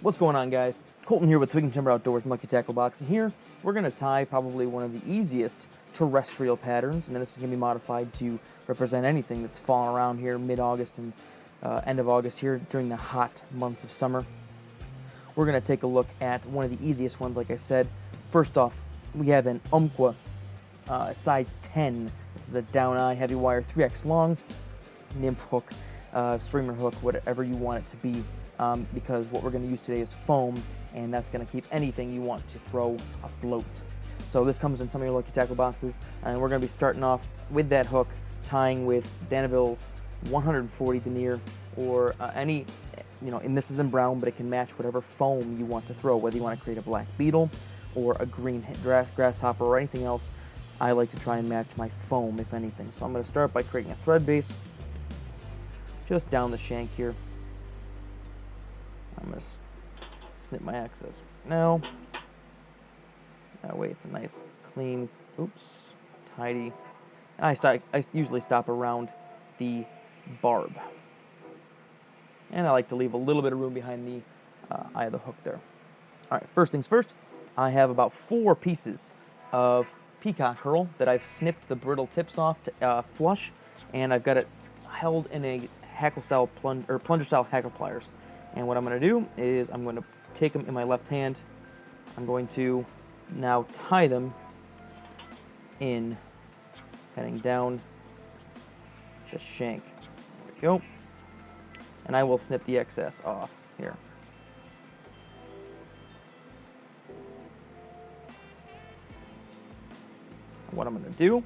What's going on, guys? Colton here with Twig N Timber Outdoors Monkey Tackle Box, and here we're going to tie probably one of the easiest terrestrial patterns, and this is going to be modified to represent anything that's falling around here mid-August and end of August here during the hot months of summer. We're going to take a look at one of the easiest ones, like I said. First off, we have an Umpqua size 10. This is a down eye, heavy wire, 3x long, nymph hook, streamer hook, whatever you want it to be. Because what we're going to use today is foam, and that's going to keep anything you want to throw afloat. So this comes in some of your Lucky Tackle boxes, and we're going to be starting off with that hook, tying with Danville's 140 denier, or any, and this is in brown, but it can match whatever foam you want to throw, whether you want to create a black beetle or a green grasshopper or anything else. I like to try and match my foam, if anything. So I'm going to start by creating a thread base just down the shank here. I'm going to snip my excess now. That way it's a nice, clean, tidy. And I usually stop around the barb. And I like to leave a little bit of room behind the eye of the hook there. All right, first things first, I have about 4 pieces of peacock herl that I've snipped the brittle tips off to flush, and I've got it held in a hackle-style plunger-style hackle pliers. And what I'm going to do is I'm going to take them in my left hand. I'm going to now tie them in, heading down the shank. There we go. And I will snip the excess off here. And what I'm going to do,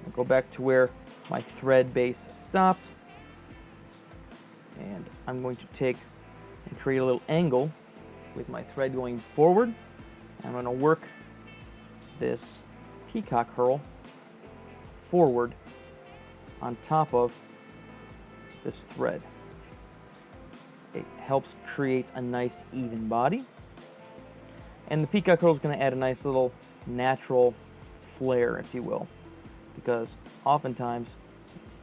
I'll go back to where my thread base stopped. And I'm going to take and create a little angle with my thread going forward. I'm going to work this peacock herl forward on top of this thread. It helps create a nice even body. And the peacock herl is going to add a nice little natural flare, if you will, because oftentimes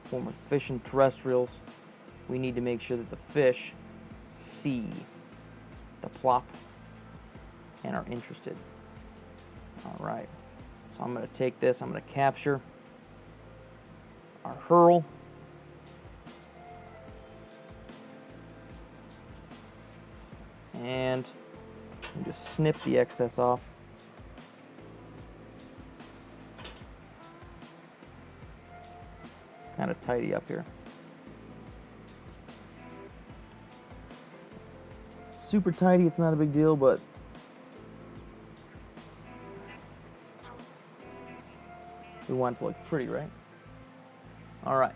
when we're fishing terrestrials, we need to make sure that the fish see the plop and are interested. All right, so I'm going to take this, I'm going to capture our herl, and just snip the excess off. Kind of tidy up here. Super tidy, it's not a big deal, but we want it to look pretty, right? All right,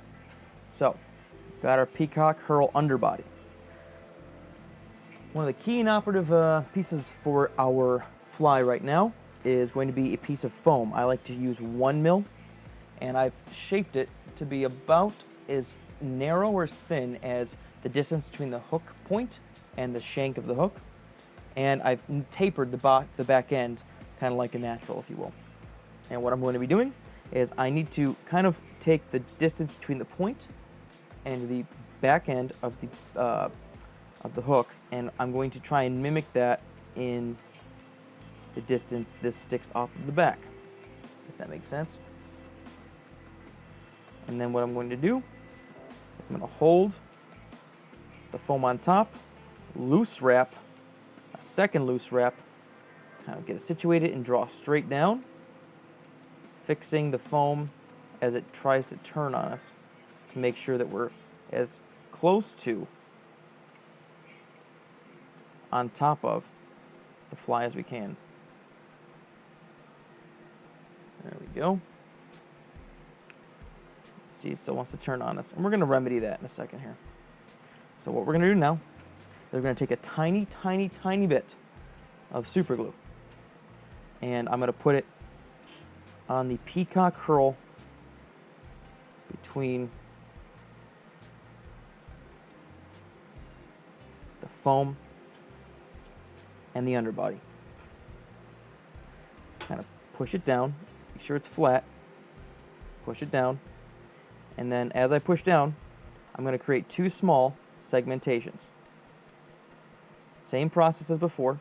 so got our peacock herl underbody. One of the key and operative pieces for our fly right now is going to be a piece of foam. I like to use 1 mil, and I've shaped it to be about as narrow or as thin as the distance between the hook point and the shank of the hook, and I've tapered the back end kind of like a natural, if you will. And what I'm going to be doing is I need to kind of take the distance between the point and the back end of the hook, and I'm going to try and mimic that in the distance this sticks off of the back, if that makes sense. And then what I'm going to do is I'm going to hold the foam on top, loose wrap, a second loose wrap, kind of get it situated and draw straight down, fixing the foam as it tries to turn on us to make sure that we're as close to on top of the fly as we can. There we go. See, it still wants to turn on us, and we're going to remedy that in a second here. So what we're going to do now is we're going to take a tiny, tiny, tiny bit of superglue, and I'm going to put it on the peacock herl between the foam and the underbody. Kind of push it down, make sure it's flat, push it down, and then as I push down, I'm going to create 2 small segmentations. Same process as before.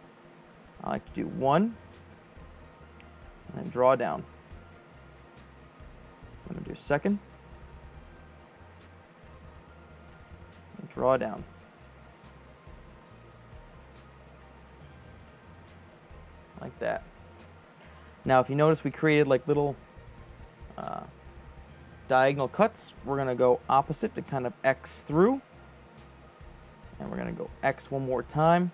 I like to do one, and then draw down. I'm going to do a second, and draw down. Like that. Now, if you notice, we created like little diagonal cuts. We're going to go opposite to kind of X through. And we're going to go X one more time.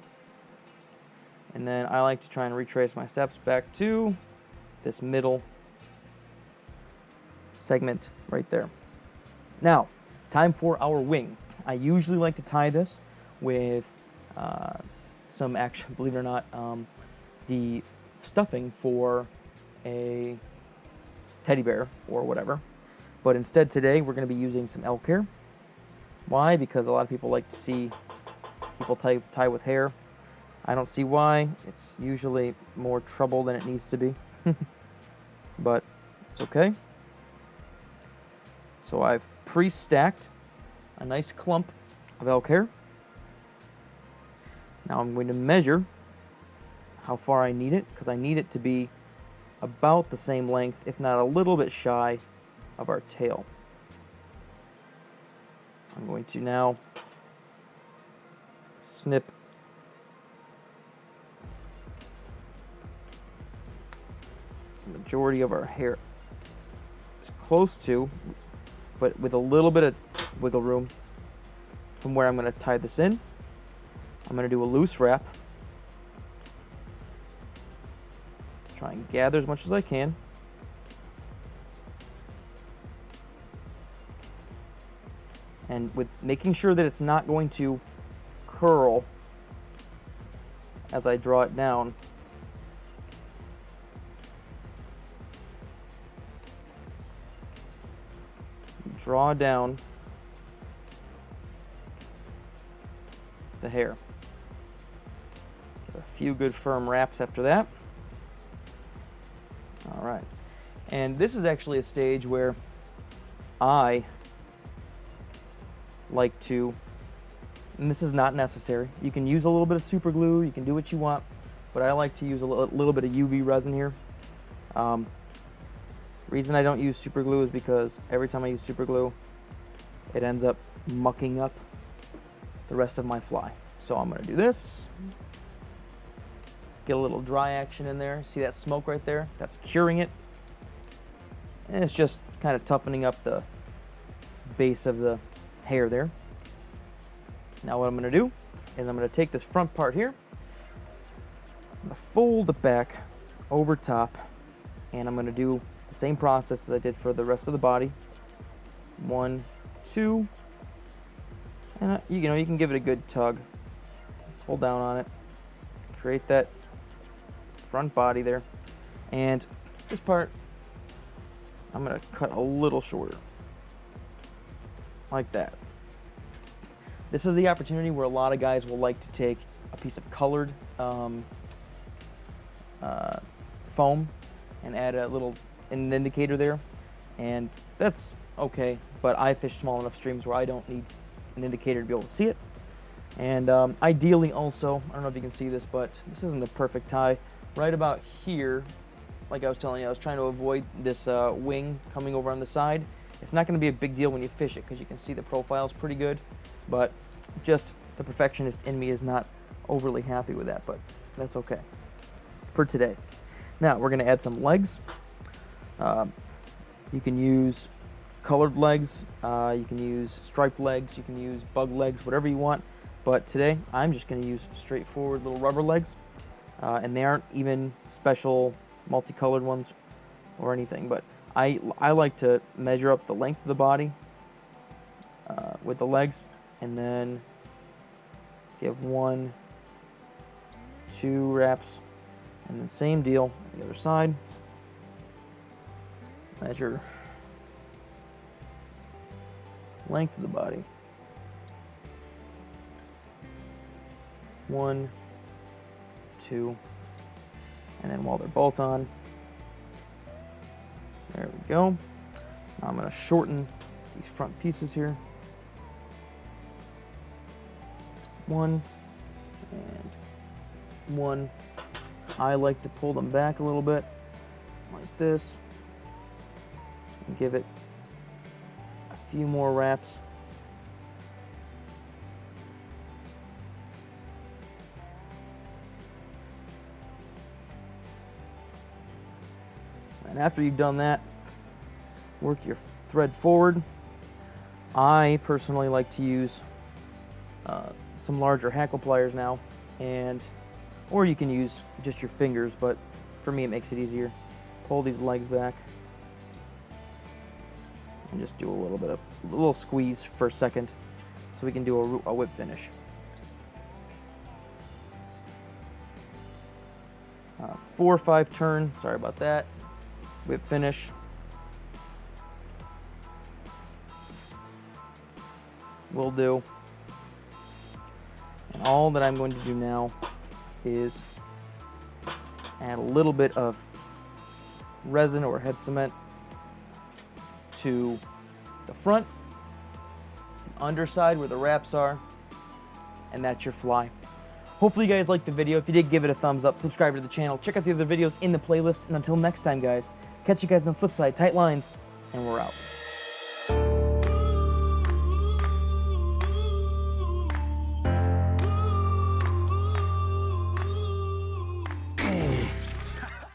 And then I like to try and retrace my steps back to this middle segment right there. Now, time for our wing. I usually like to tie this with some action, believe it or not, the stuffing for a teddy bear or whatever. But instead today we're going to be using some elk hair. Why? Because a lot of people like to see people tie with hair. I don't see why. It's usually more trouble than it needs to be. But it's okay. So I've pre-stacked a nice clump of elk hair. Now I'm going to measure how far I need it, because I need it to be about the same length, if not a little bit shy, of our tail. I'm going to now snip the majority of our hair as close to, but with a little bit of wiggle room from where I'm going to tie this in. I'm going to do a loose wrap. Try and gather as much as I can. And with making sure that it's not going to curl as I draw it down. Draw down the hair. Get a few good firm wraps after that. All right. And this is actually a stage where I like to, and this is not necessary, you can use a little bit of super glue, you can do what you want, but I like to use a little bit of UV resin here. Reason I don't use super glue is because every time I use super glue, it ends up mucking up the rest of my fly. So I'm going to do this. Get a little dry action in there. See that smoke right there? That's curing it. And it's just kind of toughening up the base of the hair there. Now what I'm going to do is I'm going to take this front part here. I'm going to fold it back over top, and I'm going to do the same process as I did for the rest of the body. 1, 2, and you can give it a good tug. Pull down on it. Create that front body there. And this part, I'm going to cut a little shorter. Like that. This is the opportunity where a lot of guys will like to take a piece of colored foam and add an indicator there, and that's okay, but I fish small enough streams where I don't need an indicator to be able to see it. And ideally also, I don't know if you can see this, but this isn't the perfect tie. Right about here, like I was telling you, I was trying to avoid this wing coming over on the side. It's not going to be a big deal when you fish it because you can see the profile is pretty good, but just the perfectionist in me is not overly happy with that, but that's okay for today. Now we're going to add some legs. You can use colored legs, you can use striped legs, you can use bug legs, whatever you want, but today I'm just going to use straightforward little rubber legs, and they aren't even special multicolored ones or anything, but I like to measure up the length of the body with the legs, and then give 1, 2 wraps, and then same deal on the other side. Measure length of the body. 1, 2, and then while they're both on, there we go. Now I'm going to shorten these front pieces here. 1 and one, I like to pull them back a little bit, like this, and give it a few more wraps. And after you've done that, work your thread forward. I personally like to use some larger hackle pliers now, or you can use just your fingers, but for me it makes it easier. Pull these legs back and just do a little squeeze for a second so we can do a whip finish. 4 or 5 turn, sorry about that, whip finish. Will do. And all that I'm going to do now is add a little bit of resin or head cement to the front, the underside where the wraps are, and that's your fly. Hopefully you guys liked the video. If you did, give it a thumbs up, subscribe to the channel, check out the other videos in the playlist, and until next time guys, catch you guys on the flip side. Tight lines, and we're out.